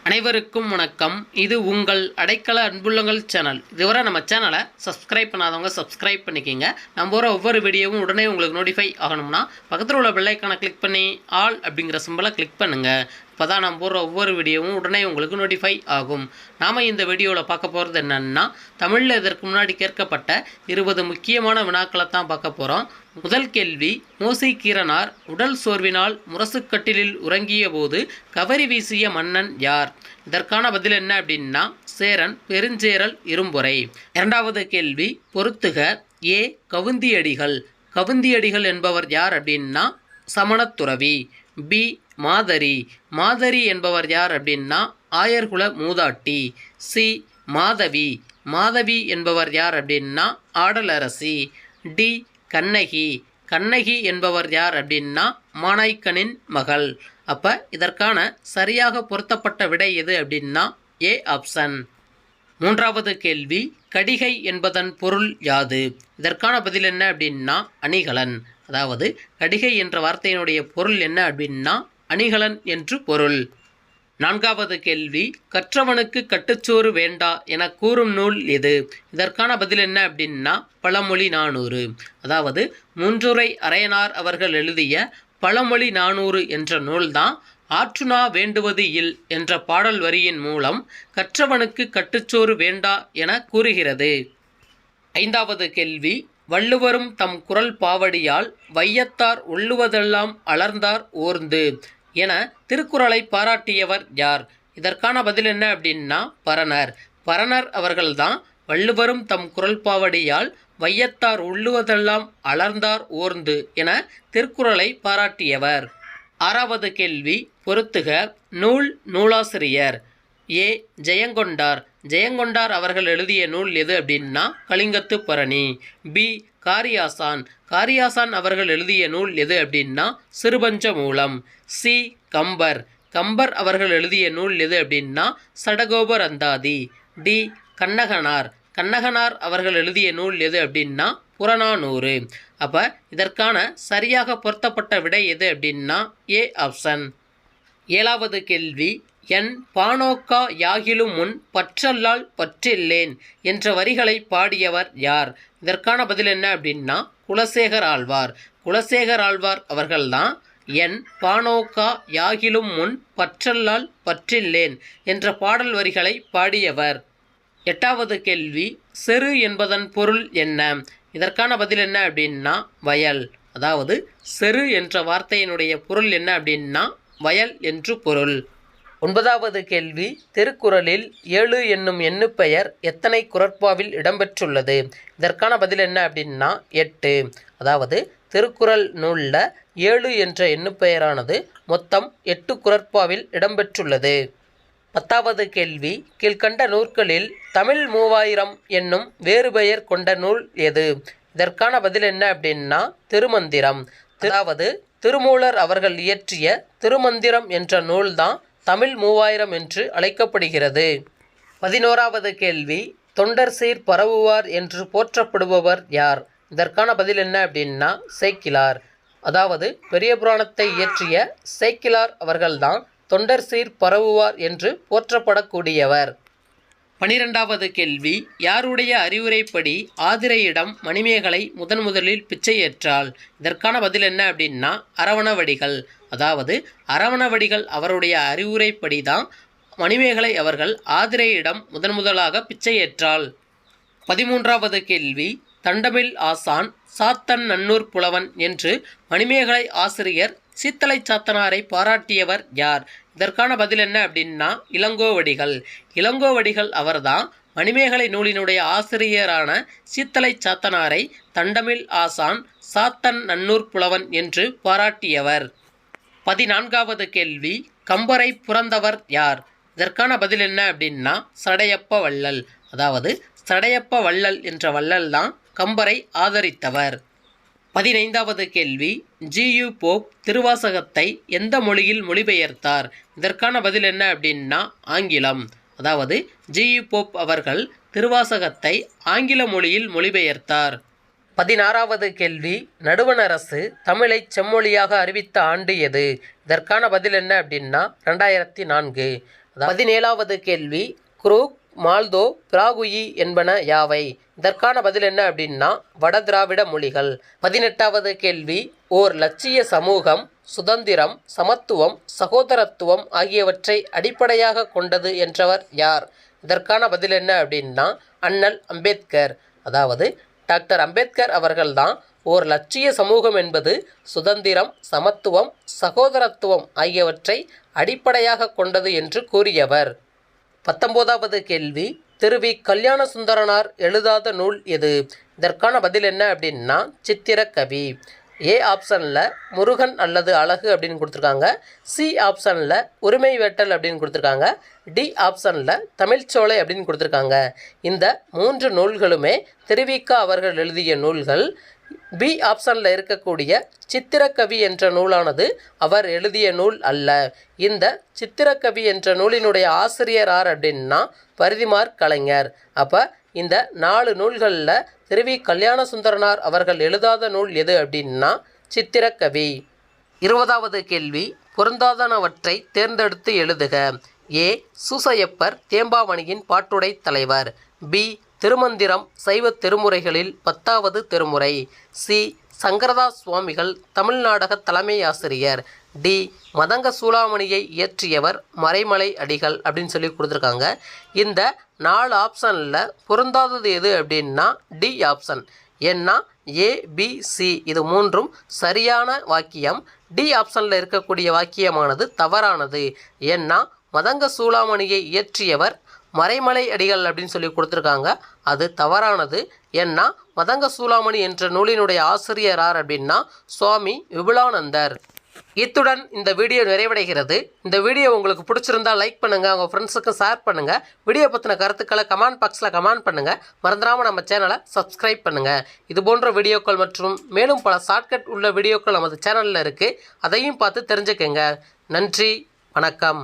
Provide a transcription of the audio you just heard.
அனைவருக்கும் வணக்கம். இது உங்கள் அடைக்கல அன்புள்ளங்கள் சேனல். இதுவரை நம்ம சேனலை சப்ஸ்கிரைப் பண்ணாதவங்க சப்ஸ்கிரைப் பண்ணிக்கிங்க. நம்ம போகிற ஒவ்வொரு வீடியோவும் உடனே உங்களுக்கு நோட்டிஃபை ஆகணும்னா பக்கத்தில் உள்ள பெல் ஐக்கானை கிளிக் பண்ணி ஆல் அப்படிங்கிற சிம்பலை கிளிக் பண்ணுங்கள். இப்போ தான் நம்ம போகிற ஒவ்வொரு வீடியோவும் உடனே உங்களுக்கு நோட்டிஃபை ஆகும். நாம் இந்த வீடியோவில் பார்க்க போகிறது என்னென்னா, தமிழில் இதற்கு முன்னாடி கேட்கப்பட்ட 20 முக்கியமான வினாக்களை தான் பார்க்க போகிறோம். முதல் கேள்வி, மோசி கீரனார் உடல் சோர்வினால் முரசுக்கட்டிலில் உறங்கிய போது கவரி வீசிய மன்னன் யார்? இதற்கான பதில் என்ன அப்படின்னா, சேரன் பெருஞ்சேரல் இரும்பொறை. இரண்டாவது கேள்வி, பொறுத்துக. ஏ கவுந்தியடிகள். கவுந்தியடிகள் என்பவர் யார் அப்படின்னா சமணத்துறவி. பி மாதரி. மாதரி என்பவர் யார் அப்படின்னா ஆயர்குல மூதாட்டி. சி மாதவி. மாதவி என்பவர் யார் அப்படின்னா ஆடலரசி. டி கண்ணகி. கண்ணகி என்பவர் யார் அப்படின்னா மானாய்க்கனின் மகள். அப்போ இதற்கான சரியாக பொருத்தப்பட்ட விடை எது அப்படின்னா ஏ ஆப்ஷன். மூன்றாவது கேள்வி, கடிகை என்பதன் பொருள் யாது? இதற்கான பதில் என்ன அப்படின்னா அணிகலன். அதாவது கடிகை என்ற வார்த்தையினுடைய பொருள் என்ன அப்படின்னா அணிகலன் என்று பொருள். நான்காவது கேள்வி, கற்றவனுக்கு கட்டுச்சோறு வேண்டா என கூறும் நூல் எது? இதற்கான பதில் என்ன அப்படின்னா பழமொழி 400. அதாவது மூன்றுரை அரையனார் அவர்கள் எழுதிய பழமொழி 400 என்ற நூல்தான் ஆற்றுணா வேண்டுவது இல் என்ற பாடல் வரியின் மூலம் கற்றவனுக்கு கட்டுச்சோறு வேண்டா என கூறுகிறது. ஐந்தாவது கேள்வி, வள்ளுவரும் தம் குரல் பாவடியால் வையத்தார் உள்ளுவதெல்லாம் அலர்ந்தார் ஓர்ந்து என திருக்குறளை பாராட்டியவர் யார்? இதற்கான பதில் என்ன அப்படின்னா பரணர். பரணர் அவர்கள்தான் வள்ளுவரும் தம் குரல் பாவடியால் வையத்தார் உள்ளுவதெல்லாம் அலர்ந்தார் ஓர்ந்து என திருக்குறளை பாராட்டியவர். ஆறாவது கேள்வி, பொறுத்துக. நூல் நூலாசிரியர். ஏ ஜெயங்கொண்டார். ஜெயங்கொண்டார் அவர்கள் எழுதிய நூல் எது அப்படின்னா கலிங்கத்து பரணி. பி காரியாசான். காரியாசான் அவர்கள் எழுதிய நூல் எது அப்படின்னா சிறுபஞ்ச மூலம். சி கம்பர். கம்பர் அவர்கள் எழுதிய நூல் எது அப்படின்னா சடகோபரந்தாதி. டி கண்ணகனார். கண்ணகனார் அவர்கள் எழுதிய நூல் எது அப்படின்னா புறநானூறு. அப்போ இதற்கான சரியாக பொருத்தப்பட்ட விடை எது அப்படின்னா ஏ ஆப்ஷன். ஏழாவது கேள்வி, என் பானோக்கா யாகிலும் முன் பற்றல்லால் பற்றில்லேன் என்ற வரிகளை பாடியவர் யார்? இதற்கான பதில் என்ன அப்படின்னா குலசேகர் ஆழ்வார். குலசேகர் ஆழ்வார் அவர்கள்தான் என் பானோக்கா யாகிலும் முன் பற்றல்லால் பற்றில்லேன் என்ற பாடல் வரிகளை பாடியவர். எட்டாவது கேள்வி, செரு என்பதன் பொருள் என்ன? இதற்கான பதில் என்ன அப்படின்னா வயல். அதாவது செரு என்ற வார்த்தையினுடைய பொருள் என்ன அப்படின்னா வயல் என்று பொருள். ஒன்பதாவது கேள்வி, திருக்குறளில் 7 என்னும் எண்ணுப்பெயர் எத்தனை குறட்பாவில் இடம்பெற்றுள்ளது? இதற்கான பதில் என்ன அப்படின்னா 8. அதாவது திருக்குறள் நூலில் 7 என்ற எண்ணுப்பெயரானது மொத்தம் 8 குறட்பாவில் இடம்பெற்றுள்ளது. 10வது கேள்வி, கீழ்கண்ட நூற்களில் தமிழ் 3000 என்னும் வேறு பெயர் கொண்ட நூல் எது? இதற்கான பதில் என்ன அப்படின்னா திருமந்திரம். அதாவது திருமூலர் அவர்கள் இயற்றிய திருமந்திரம் என்ற நூல்தான் தமிழ் 3000 என்று அழைக்கப்படுகிறது. 11வது கேள்வி, தொண்டர் சீர் பரவுவார் என்று போற்றப்படுபவர் யார்? இதற்கான பதில் என்ன அப்படின்னா சேக்கிழார். அதாவது பெரிய புராணத்தை இயற்றிய சேக்கிழார் அவர்கள்தான் தொண்டர் சீர் பரவுவார் என்று போற்றப்படக்கூடியவர். 12வது கேள்வி, யாருடைய அறிவுரைப்படி ஆதிரையிடம் மணிமேகலை முதலில் பிச்சை ஏற்றாள்? இதற்கான பதில் என்ன அப்படின்னா அரவணவடிகள். அதாவது அரவணவடிகள் அவருடைய அறிவுரைப்படி தான் மணிமேகலை அவர்கள் ஆதிரையிடம் முதலாக பிச்சை ஏற்றாள். 13வது கேள்வி, தண்டமில் ஆசான் சாத்தன் நன்னூர் புலவன் என்று மணிமேகலை ஆசிரியர் சீத்தலை சாத்தனாரை பாராட்டியவர் யார்? இதற்கான பதில் என்ன அப்படின்னா இளங்கோவடிகள். இளங்கோவடிகள் அவர்தான் மணிமேகலை நூலினுடைய ஆசிரியரான சீத்தலை சாத்தனாரை தண்டமில் ஆசான் சாத்தன் நன்னூர் புலவன் என்று பாராட்டியவர். 14வது கேள்வி, கம்பரை புரந்தவர் யார்? இதற்கான பதில் என்ன அப்படின்னா சடையப்ப வள்ளல். அதாவது சடையப்ப வள்ளல் என்ற வள்ளல் தான் கம்பரை ஆதரித்தவர். 15வது கேள்வி, ஜியு போப் திருவாசகத்தை எந்த மொழியில் மொழிபெயர்த்தார்? இதற்கான பதில் என்ன அப்படின்னா ஆங்கிலம். அதாவது ஜியு போப் அவர்கள் திருவாசகத்தை ஆங்கில மொழியில் மொழிபெயர்த்தார். 16வது கேள்வி, நடுவண் அரசு தமிழை செம்மொழியாக அறிவித்த ஆண்டு எது? இதற்கான பதில் என்ன அப்படின்னா 2004. 17வது கேள்வி, குரூக், மால்தோ, பிராகுயி என்பன யாவை? இதற்கான பதில் என்ன அப்படின்னா வடதிராவிட மொழிகள். 18வது கேள்வி, ஓர் இலட்சிய சமூகம் சுதந்திரம், சமத்துவம், சகோதரத்துவம் ஆகியவற்றை அடிப்படையாக கொண்டது என்றவர் யார்? இதற்கான பதில் என்ன அப்படின்னா அண்ணல் அம்பேத்கர். அதாவது டாக்டர் அம்பேத்கர் அவர்கள்தான் ஓர் இலட்சிய சமூகம் என்பது சுதந்திரம், சமத்துவம், சகோதரத்துவம் ஆகியவற்றை அடிப்படையாக கொண்டது என்று கூறியவர். 19வது கேள்வி, திரு கல்யாண சுந்தரனார் எழுதாத நூல் எது? இதற்கான பதில் என்ன அப்படின்னா சித்திரக்கவி. ஏ ஆப்ஷனில் முருகன் அல்லது அழகு அப்படின்னு கொடுத்துருக்காங்க. சி ஆப்ஷனில் உரிமை வேட்டல் அப்படின்னு கொடுத்துருக்காங்க. டி ஆப்ஷனில் தமிழ்ச்சோலை அப்படின்னு கொடுத்துருக்காங்க. இந்த 3 நூல்களுமே திருவிக அவர்கள் எழுதிய நூல்கள். பி ஆப்ஷனில் இருக்கக்கூடிய சித்திரக்கவி என்ற நூலானது அவர் எழுதிய நூல் அல்ல. இந்த சித்திரக்கவி என்ற நூலினுடைய ஆசிரியர் யார் அப்படின்னா பரிதிமாற் கலைஞர். அப்போ இந்த 4 நூல்களில் திரு கல்யாண சுந்தரனார் அவர்கள் எழுதாத நூல் எது அப்படின்னா சித்திரக்கவி. 20வது கேள்வி, பொருந்தாதனவற்றை தேர்ந்தெடுத்து எழுதுக. ஏ சூசையப்பர் தேம்பாவணியின் பாட்டுடை தலைவர். பி திருமந்திரம் சைவ திருமுறைகளில் 10வது திருமுறை. சி சங்கரதாஸ் சுவாமிகள் தமிழ்நாடக தலைமை ஆசிரியர். டி மதங்க சூளாமணியை இயற்றியவர் மறைமலை அடிகள் அப்படின்னு சொல்லி கொடுத்துருக்காங்க. இந்த 4 ஆப்ஷனில் பொருந்தாதது எது அப்படின்னா டி ஆப்ஷன். ஏன்னா ஏபிசி இது 3ம் சரியான வாக்கியம். டி ஆப்ஷனில் இருக்கக்கூடிய வாக்கியமானது தவறானது. ஏன்னா மதங்க சூளாமணியை இயற்றியவர் மறைமலை அடிகள் அப்படின்னு சொல்லி கொடுத்துருக்காங்க. அது தவறானது. ஏன்னா மதங்க சூளாமணி என்ற நூலினுடைய ஆசிரியர் யார் அப்படின்னா சுவாமி விபுலானந்தர். இத்துடன் இந்த வீடியோ நிறைவடைகிறது. இந்த வீடியோ உங்களுக்கு பிடிச்சிருந்தால் லைக் பண்ணுங்கள், உங்கள் ஃப்ரெண்ட்ஸுக்கும் ஷேர் பண்ணுங்கள். வீடியோ பற்றின கருத்துக்களை கமெண்ட் பாக்ஸில் கமெண்ட் பண்ணுங்கள். மறந்துடாமல் நம்ம சேனலை சப்ஸ்கிரைப் பண்ணுங்கள். இது போன்ற வீடியோக்கள் மற்றும் மேலும் பல ஷார்ட்கட் உள்ள வீடியோக்கள் நமது சேனலில் இருக்குது. அதையும் பார்த்து தெரிஞ்சுக்கங்க. நன்றி, வணக்கம்.